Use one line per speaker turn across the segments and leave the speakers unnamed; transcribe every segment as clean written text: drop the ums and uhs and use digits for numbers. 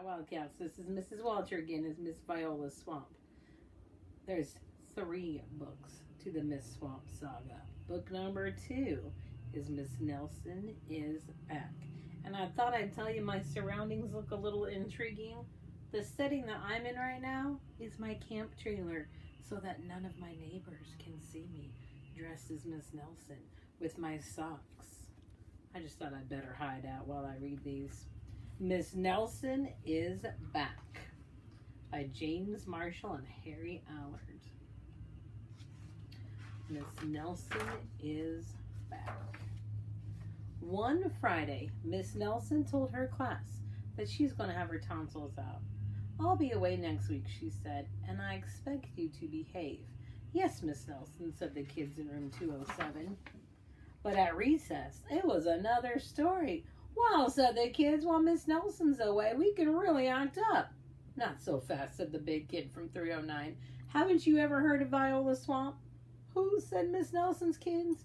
not Wildcats. This is Mrs. Walter again as Miss Viola's Swamp. There's 3 books to the Miss Swamp saga. Book number 2 is Miss Nelson is Back. And I thought I'd tell you my surroundings look a little intriguing. The setting that I'm in right now is my camp trailer so that none of my neighbors can see me dressed as Miss Nelson with my socks. I just thought I'd better hide out while I read these. Miss Nelson is Back by James Marshall and Harry Allard. Miss Nelson is back. One Friday, Miss Nelson told her class that she's going to have her tonsils out. I'll be away next week, she said, and I expect you to behave. Yes, Miss Nelson, said the kids in room 207. But at recess, it was another story. Well, said the kids, while Miss Nelson's away, we can really act up. Not so fast, said the big kid from 309. Haven't you ever heard of Viola Swamp? Who, said Miss Nelson's kids?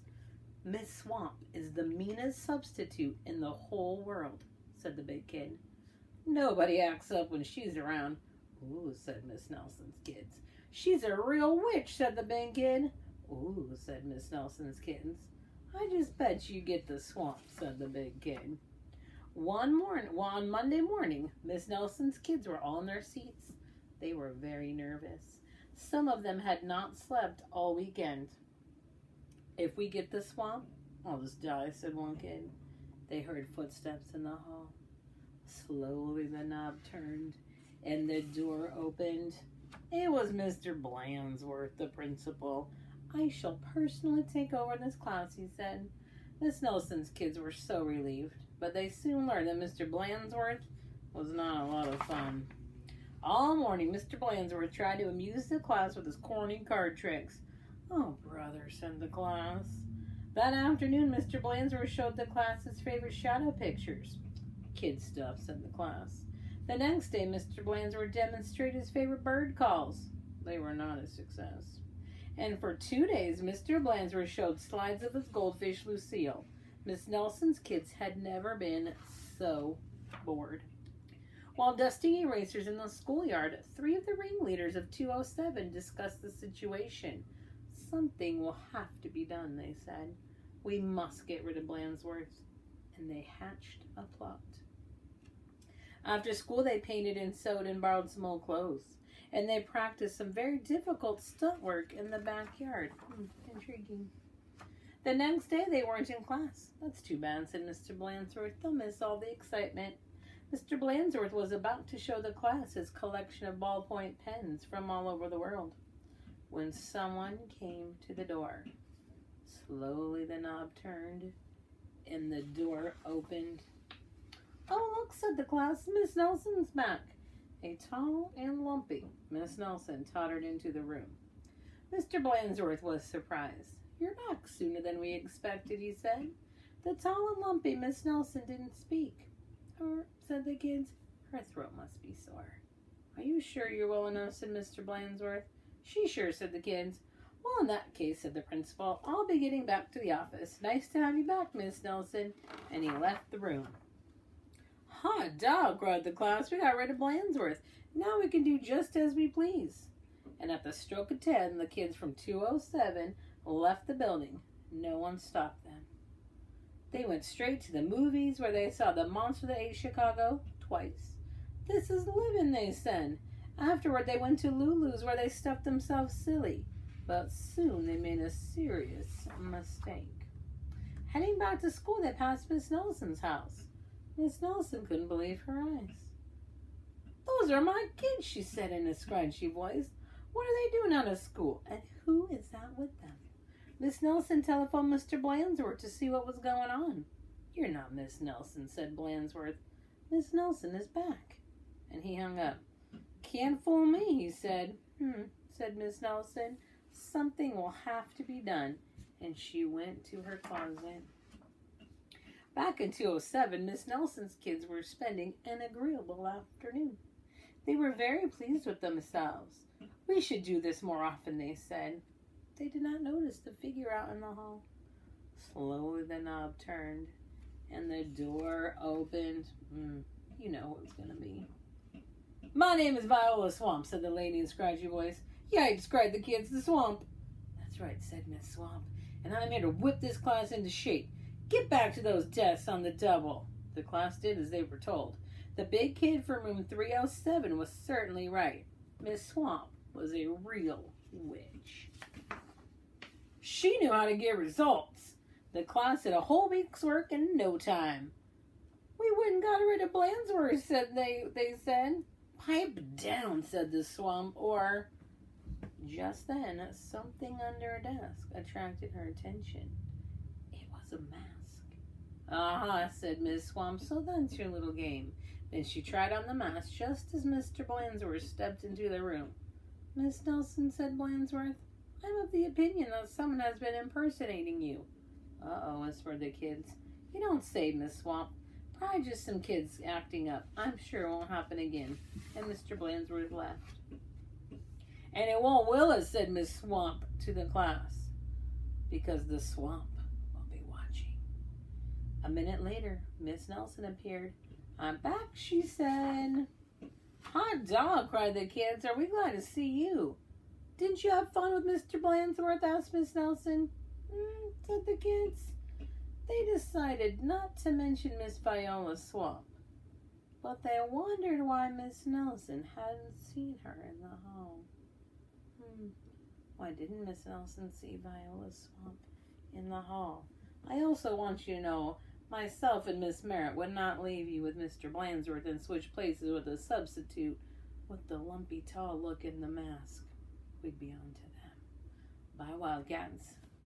Miss Swamp is the meanest substitute in the whole world, said the big kid. Nobody acts up when she's around. Ooh, said Miss Nelson's kids. She's a real witch, said the big kid. Ooh, said Miss Nelson's kids. I just bet you get the swamp, said the big kid. On Monday morning, Miss Nelson's kids were all in their seats. They were very nervous. Some of them had not slept all weekend. If we get the swamp, I'll just die, said one kid. They heard footsteps in the hall. Slowly the knob turned and the door opened. It was Mr. Blandsworth, the principal. I shall personally take over this class, he said. Miss Nelson's kids were so relieved, but they soon learned that Mr. Blandsworth was not a lot of fun. All morning, Mr. Blandsworth tried to amuse the class with his corny card tricks. Oh, brother, said the class. That afternoon, Mr. Blandsworth showed the class his favorite shadow pictures. Kid stuff, said the class. The next day, Mr. Blandsworth demonstrated his favorite bird calls. They were not a success. And for 2 days, Mr. Blandsworth showed slides of his goldfish, Lucille. Miss Nelson's kids had never been so bored. While dusting erasers in the schoolyard, 3 of the ringleaders of 207 discussed the situation. Something will have to be done, they said. We must get rid of Blandsworth. And they hatched a plot. After school, they painted and sewed and borrowed some old clothes. And they practiced some very difficult stunt work in the backyard. Intriguing. The next day, they weren't in class. That's too bad, said Mr. Blandsworth. They'll miss all the excitement. Mr. Blandsworth was about to show the class his collection of ballpoint pens from all over the world when someone came to the door. Slowly the knob turned and the door opened. Oh, look, said the class. Miss Nelson's back. A tall and lumpy Miss Nelson tottered into the room. Mr. Blandsworth was surprised. You're back sooner than we expected, he said. The tall and lumpy Miss Nelson didn't speak. Said the kids. Her throat must be sore. Are you sure you're well enough, said Mr. Blandsworth. She's sure, said the kids. Well, in that case, said the principal, I'll be getting back to the office. Nice to have you back, Miss Nelson. And he left the room. Hot dog, cried the class. We got rid of Blandsworth. Now we can do just as we please. And at the stroke of 10, the kids from 207 left the building. No one stopped them. They went straight to the movies where they saw The Monster That Ate Chicago twice. This is living, they said. Afterward, they went to Lulu's where they stuffed themselves silly. But soon they made a serious mistake. Heading back to school, they passed Miss Nelson's house. Miss Nelson couldn't believe her eyes. Those are my kids, she said in a scrunchy voice. What are they doing out of school? And who is that with them? Miss Nelson telephoned Mr. Blandsworth to see what was going on. You're not Miss Nelson, said Blandsworth. Miss Nelson is back. And he hung up. Can't fool me, he said. Said Miss Nelson. Something will have to be done. And she went to her closet. Back in 207, Miss Nelson's kids were spending an agreeable afternoon. They were very pleased with themselves. We should do this more often, they said. They did not notice the figure out in the hall. Slowly the knob turned and the door opened. You know what it's going to be. My name is Viola Swamp, said the lady in a scratchy voice. Yeah, I described the kids the swamp. That's right, said Miss Swamp, and I'm here to whip this class into shape. Get back to those desks on the double. The class did as they were told. The big kid from room 307 was certainly right. Miss Swamp was a real witch. She knew how to get results. The class did a whole week's work in no time. We wouldn't got rid of Blansworth, said they said. Pipe down, said the Swamp, or... Just then, something under a desk attracted her attention. It was a mask. Aha, said Miss Swamp, so that's your little game. Then she tried on the mask just as Mr. Blansworth stepped into the room. Miss Nelson, said Blansworth, I'm of the opinion that someone has been impersonating you. Uh-oh, whispered the kids. You don't say, Miss Swamp. Probably just some kids acting up. I'm sure it won't happen again. And Mr. Blansworth laughed. And it won't will it, said Miss Swamp to the class, because the swamp will be watching. A minute later, Miss Nelson appeared. I'm back, she said. Hot dog, cried the kids. Are we glad to see you? Didn't you have fun with Mr. Blansworth? Asked Miss Nelson. Said the kids. They decided not to mention Miss Viola Swamp, but they wondered why Miss Nelson hadn't seen her in the hall. Why didn't Miss Nelson see Viola Swamp in the hall? I also want you to know, myself and Miss Merritt would not leave you with Mr. Blansworth and switch places with a substitute with the lumpy, tall look in the mask. We'd be on to them. Bye, Wildcats.